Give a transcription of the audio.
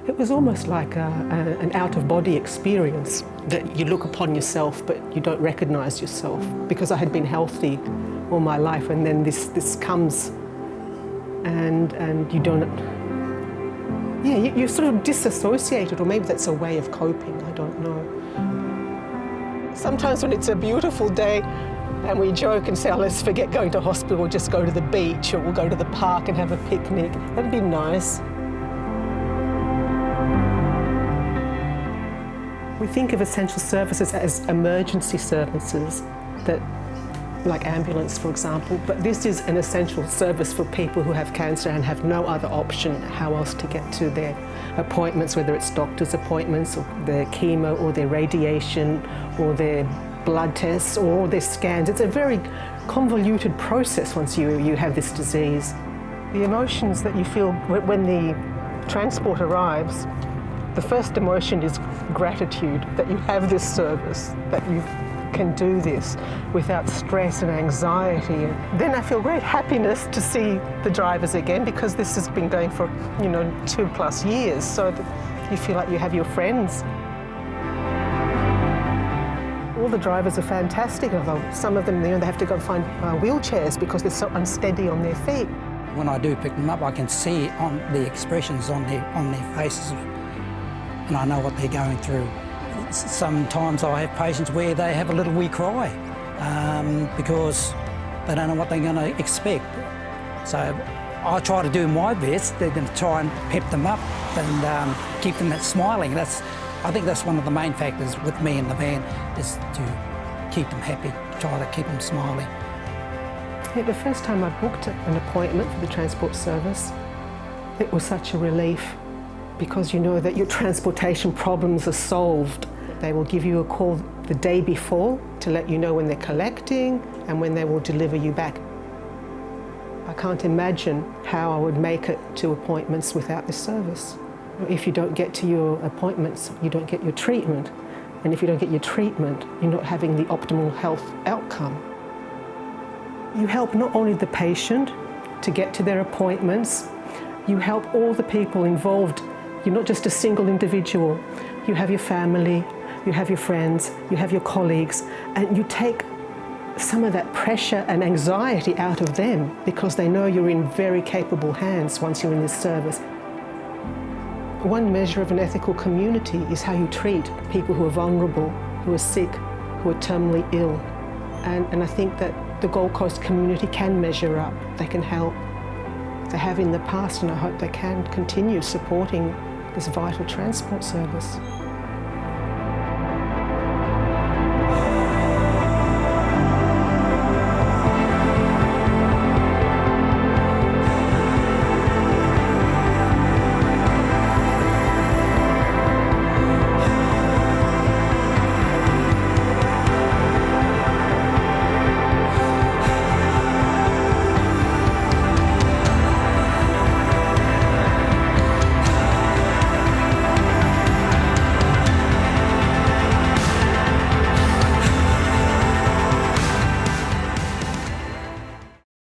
It was almost like an out-of-body experience, that you look upon yourself but you don't recognise yourself, because I had been healthy all my life, and then this comes and you don't... Yeah, you're sort of disassociated, or maybe that's a way of coping, I don't know. Sometimes when it's a beautiful day and we joke and say, oh, let's forget going to hospital, we'll just go to the beach, or we'll go to the park and have a picnic, that'd be nice. We think of essential services as emergency services, that, like ambulance, for example, but this is an essential service for people who have cancer and have no other option how else to get to their appointments, whether it's doctor's appointments or their chemo or their radiation or their blood tests or their scans. It's a very convoluted process once you have this disease. The emotions that you feel when the transport arrives, the first emotion is gratitude that you have this service, that you can do this without stress and anxiety. And then I feel great happiness to see the drivers again, because this has been going for, 2+ years, so that you feel like you have your friends. All the drivers are fantastic, although some of them, they have to go and find wheelchairs because they're so unsteady on their feet. When I do pick them up, I can see on the expressions on their faces, and I know what they're going through. Sometimes I have patients where they have a little wee cry because they don't know what they're going to expect. So I try to do my best to try and pep them up and keep them smiling. I think that's one of the main factors with me in the van, is to keep them happy, try to keep them smiling. Yeah, the first time I booked an appointment for the transport service, it was such a relief, because you know that your transportation problems are solved. They will give you a call the day before to let you know when they're collecting and when they will deliver you back. I can't imagine how I would make it to appointments without this service. If you don't get to your appointments, you don't get your treatment. And if you don't get your treatment, you're not having the optimal health outcome. You help not only the patient to get to their appointments, you help all the people involved. You're not just a single individual. You have your family, you have your friends, you have your colleagues, and you take some of that pressure and anxiety out of them, because they know you're in very capable hands once you're in this service. One measure of an ethical community is how you treat people who are vulnerable, who are sick, who are terminally ill. And I think that the Gold Coast community can measure up, they can help. They have in the past, and I hope they can continue supporting this vital transport service.